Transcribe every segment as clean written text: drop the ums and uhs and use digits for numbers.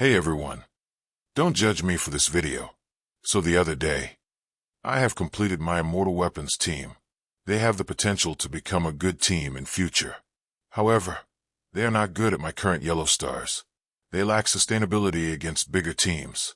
Hey everyone, don't judge me for this video. So the other day, I have completed my Immortal Weapons team. They have the potential to become a good team in future. However, they are not good at my current yellow stars. They lack sustainability against bigger teams.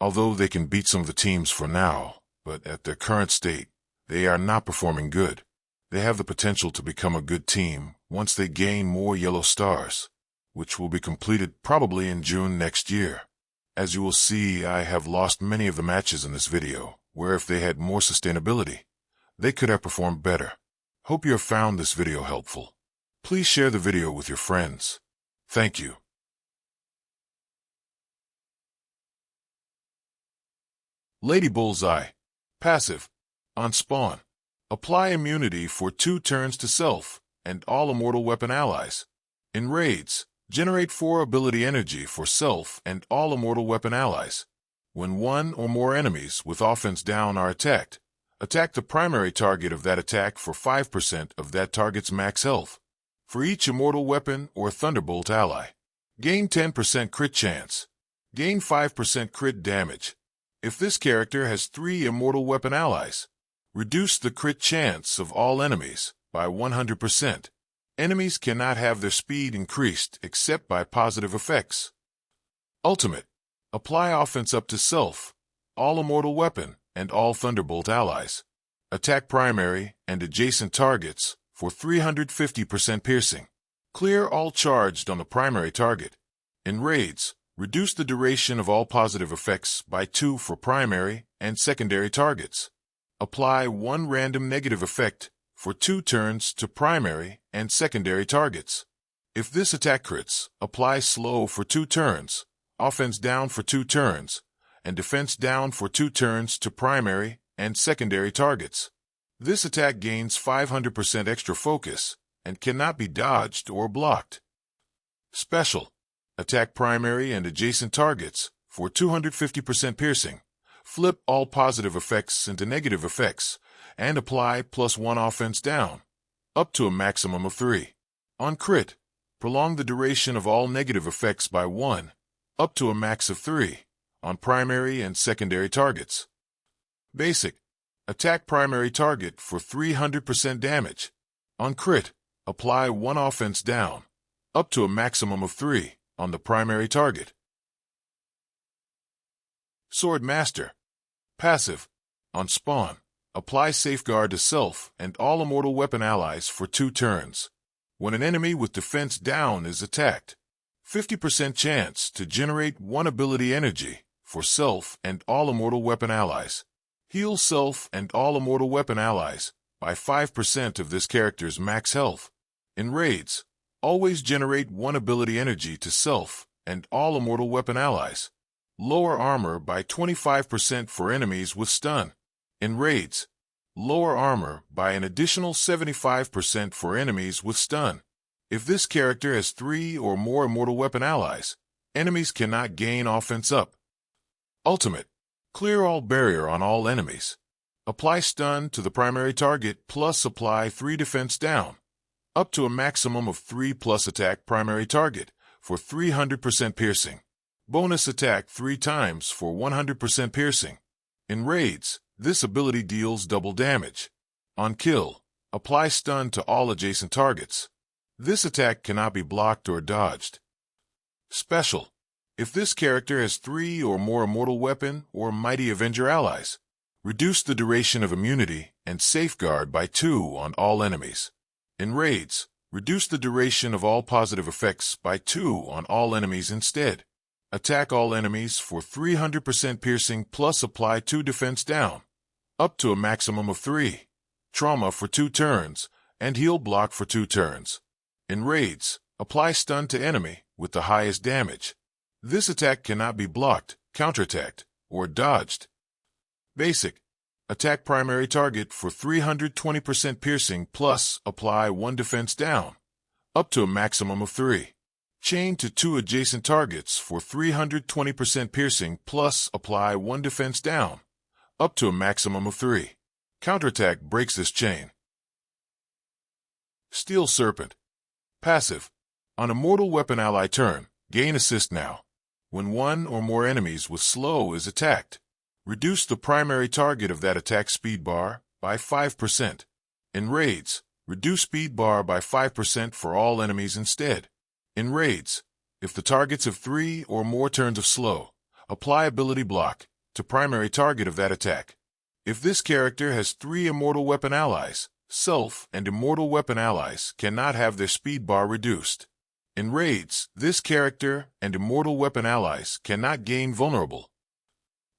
Although they can beat some of the teams for now, but at their current state, they are not performing good. They have the potential to become a good team once they gain more yellow stars, which will be completed probably in June next year. As you will see, I have lost many of the matches in this video, where if they had more sustainability, they could have performed better. Hope you have found this video helpful. Please share the video with your friends. Thank you. Lady Bullseye. Passive. On spawn. Apply immunity for 2 turns to self and all immortal weapon allies. In raids, generate 4 ability energy for self and all immortal weapon allies. When 1 or more enemies with offense down are attacked, attack the primary target of that attack for 5% of that target's max health. For each immortal weapon or Thunderbolt ally, gain 10% crit chance. Gain 5% crit damage. If this character has 3 immortal weapon allies, reduce the crit chance of all enemies by 100%. Enemies cannot have their speed increased except by positive effects. Ultimate. Apply offense up to self, all immortal weapon, and all Thunderbolt allies. Attack primary and adjacent targets for 350% piercing. Clear all charged on the primary target. In raids, reduce the duration of all positive effects by 2 for primary and secondary targets. Apply 1 random negative effect for 2 turns to primary and secondary targets. If this attack crits, apply slow for 2 turns, offense down for 2 turns, and defense down for 2 turns to primary and secondary targets. This attack gains 500% extra focus and cannot be dodged or blocked. Special. Attack primary and adjacent targets for 250% piercing. Flip all positive effects into negative effects and apply +1 offense down, up to a maximum of 3. On crit, prolong the duration of all negative effects by 1, up to a max of 3, on primary and secondary targets. Basic. Attack primary target for 300% damage. On crit, apply 1 offense down, up to a maximum of 3, on the primary target. Swordmaster. Passive. On spawn, apply safeguard to self and all immortal weapon allies for 2 turns. When an enemy with defense down is attacked, 50% chance to generate 1 ability energy for self and all immortal weapon allies. Heal self and all immortal weapon allies by 5% of this character's max health. In raids, always generate 1 ability energy to self and all immortal weapon allies. Lower armor by 25% for enemies with stun. In raids, lower armor by an additional 75% for enemies with stun. If this character has 3 or more immortal weapon allies, enemies cannot gain offense up. Ultimate. Clear all barrier on all enemies. Apply stun to the primary target plus apply 3 defense down, up to a maximum of 3 plus attack primary target for 300% piercing. Bonus attack 3 times for 100% piercing. In raids, this ability deals double damage. On kill, apply stun to all adjacent targets. This attack cannot be blocked or dodged. Special. If this character has 3 or more immortal weapon or mighty avenger allies, reduce the duration of immunity and safeguard by 2 on all enemies. In raids, reduce the duration of all positive effects by 2 on all enemies instead. Attack all enemies for 300% piercing plus apply 2 defense down, up to a maximum of 3. Trauma for 2 turns, and heal block for 2 turns. In raids, apply stun to enemy with the highest damage. This attack cannot be blocked, counterattacked, or dodged. Basic. Attack primary target for 320% piercing plus apply 1 defense down, up to a maximum of 3. Chain to 2 adjacent targets for 320% piercing plus apply 1 defense down, up to a maximum of 3. Counterattack breaks this chain. Steel Serpent. Passive. On Immortal Weapon Ally turn, gain assist now. When one or more enemies with slow is attacked, reduce the primary target of that attack speed bar by 5%. In raids, reduce speed bar by 5% for all enemies instead. In raids, if the targets have 3 or more turns of slow, apply ability block to primary target of that attack. If this character has 3 immortal weapon allies, self and immortal weapon allies cannot have their speed bar reduced. In raids, this character and immortal weapon allies cannot gain vulnerable.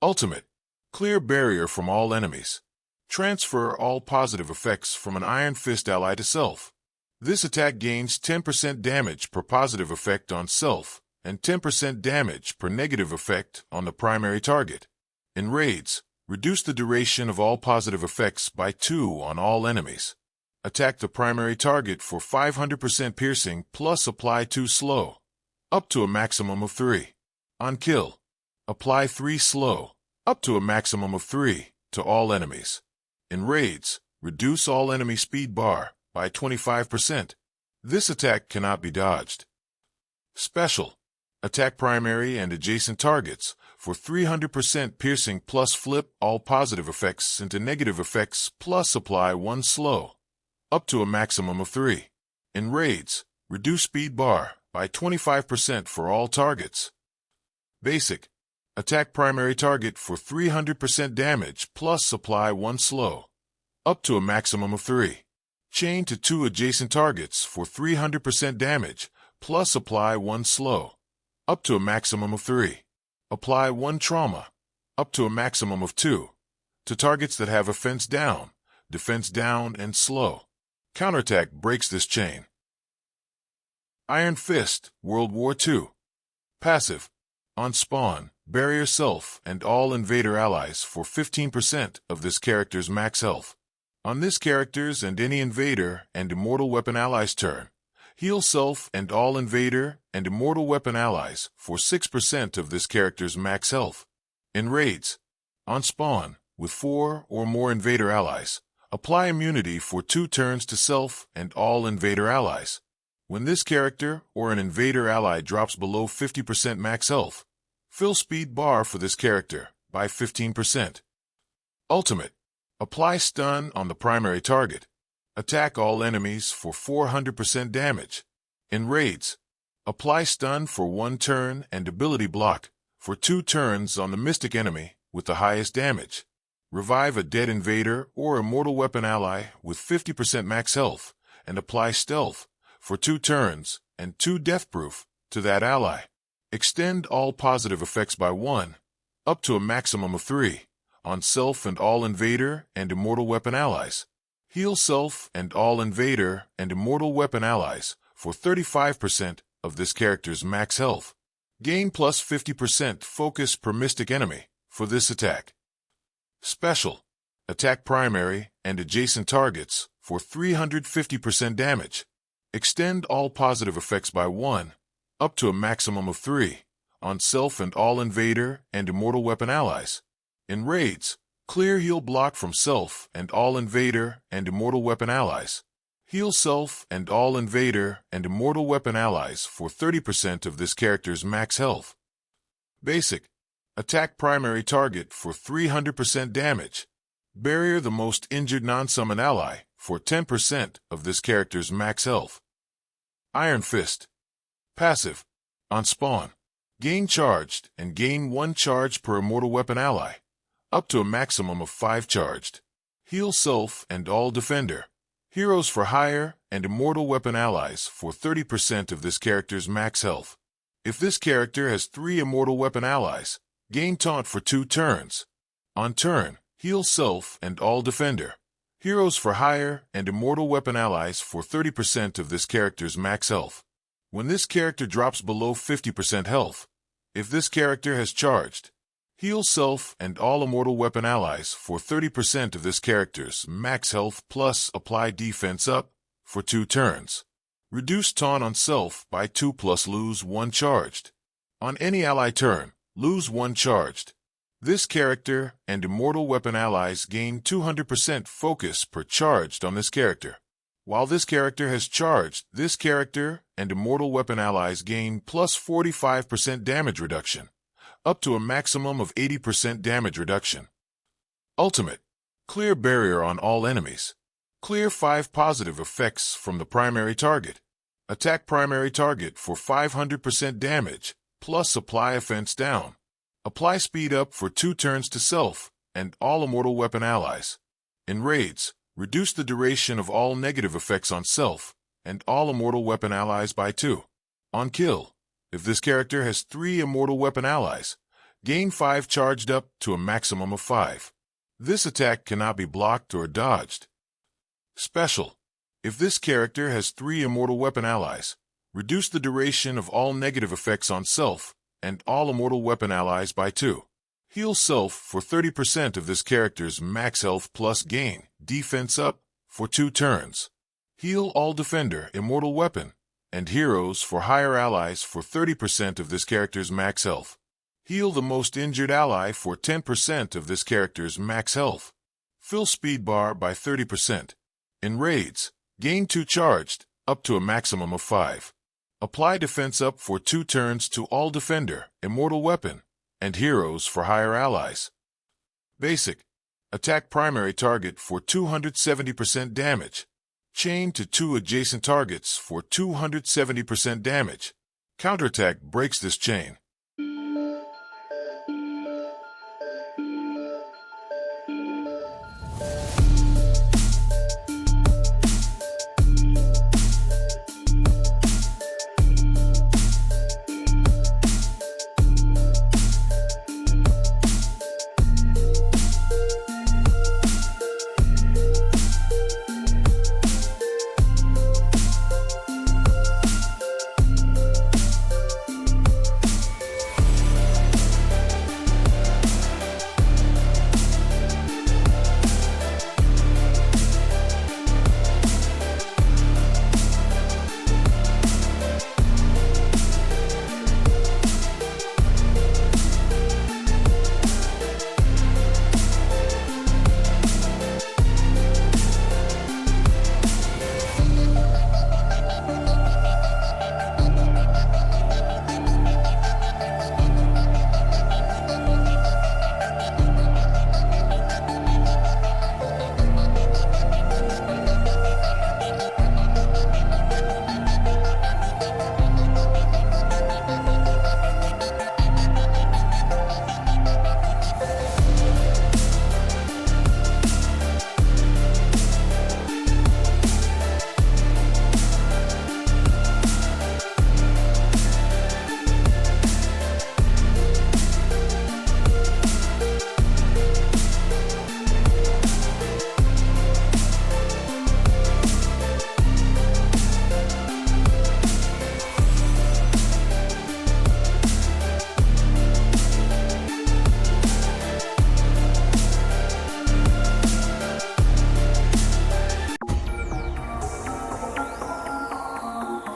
Ultimate. Clear barrier from all enemies. Transfer all positive effects from an Iron Fist ally to self. This attack gains 10% damage per positive effect on self and 10% damage per negative effect on the primary target. In raids, reduce the duration of all positive effects by 2 on all enemies. Attack the primary target for 500% piercing plus apply 2 slow, up to a maximum of 3. On kill, apply 3 slow, up to a maximum of 3, to all enemies. In raids, reduce all enemy speed bar by 25%. This attack cannot be dodged. Special. Attack primary and adjacent targets for 300% piercing plus flip all positive effects into negative effects plus apply 1 slow, up to a maximum of 3. In raids, reduce speed bar by 25% for all targets. Basic. Attack primary target for 300% damage plus apply 1 slow, up to a maximum of 3. Chain to 2 adjacent targets for 300% damage plus apply 1 slow, up to a maximum of 3. Apply 1 trauma, up to a maximum of 2, to targets that have offense down, defense down, and slow. Counterattack breaks this chain. Iron Fist, World War II. Passive. On spawn, barrier self and all invader allies for 15% of this character's max health. On this character's and any invader and immortal weapon allies' turn, heal self and all invader and immortal weapon allies for 6% of this character's max health. In raids, on spawn, with 4 or more invader allies, apply immunity for 2 turns to self and all invader allies. When this character or an invader ally drops below 50% max health, fill speed bar for this character by 15%. Ultimate. Apply stun on the primary target. Attack all enemies for 400% damage. In raids, apply stun for 1 turn and ability block for 2 turns on the mystic enemy with the highest damage. Revive a dead invader or immortal weapon ally with 50% max health and apply stealth for 2 turns and 2 deathproof to that ally. Extend all positive effects by 1, up to a maximum of 3, on self and all invader and immortal weapon allies. Heal self and all invader and immortal weapon allies for 35% of this character's max health. Gain plus 50% focus per mystic enemy for this attack. Special. Attack primary and adjacent targets for 350% damage. Extend all positive effects by 1, up to a maximum of 3, on self and all invader and immortal weapon allies. In raids, clear heal block from self and all invader and immortal weapon allies. Heal self and all invader and immortal weapon allies for 30% of this character's max health. Basic. Attack primary target for 300% damage. Barrier the most injured non-summon ally for 10% of this character's max health. Iron Fist. Passive. On spawn, gain charged and gain 1 charge per immortal weapon ally, up to a maximum of 5 charged. Heal self and all defender. Heroes for hire and immortal weapon allies for 30% of this character's max health. If this character has 3 immortal weapon allies, gain taunt for 2 turns. On turn, heal self and all defender. Heroes for hire and immortal weapon allies for 30% of this character's max health. When this character drops below 50% health, if this character has charged, heal self and all immortal weapon allies for 30% of this character's max health plus apply defense up for 2 turns. Reduce taunt on self by 2 plus lose 1 charged. On any ally turn, lose 1 charged. This character and immortal weapon allies gain 200% focus per charged on this character. While this character has charged, this character and immortal weapon allies gain plus 45% damage reduction, up to a maximum of 80% damage reduction. Ultimate. Clear barrier on all enemies. Clear 5 positive effects from the primary target. Attack primary target for 500% damage, plus apply offense down. Apply speed up for 2 turns to self and all immortal weapon allies. In raids, reduce the duration of all negative effects on self and all immortal weapon allies by 2. On kill, if this character has 3 immortal weapon allies, gain 5 charged up to a maximum of 5. This attack cannot be blocked or dodged. Special. If this character has 3 immortal weapon allies, reduce the duration of all negative effects on self and all immortal weapon allies by 2. Heal self for 30% of this character's max health plus gain defense up for 2 turns. Heal all defender, immortal weapon, and heroes for higher allies for 30% of this character's max health. Heal the most injured ally for 10% of this character's max health. Fill speed bar by 30%. In raids, gain 2 charged, up to a maximum of 5. Apply defense up for 2 turns to all defender, immortal weapon, and heroes for higher allies. Basic. Attack primary target for 270% damage. Chain to 2 adjacent targets for 270% damage. Counterattack breaks this chain.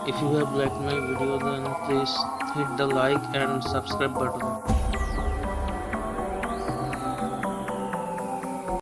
If you have liked my video, then please hit the like and subscribe button.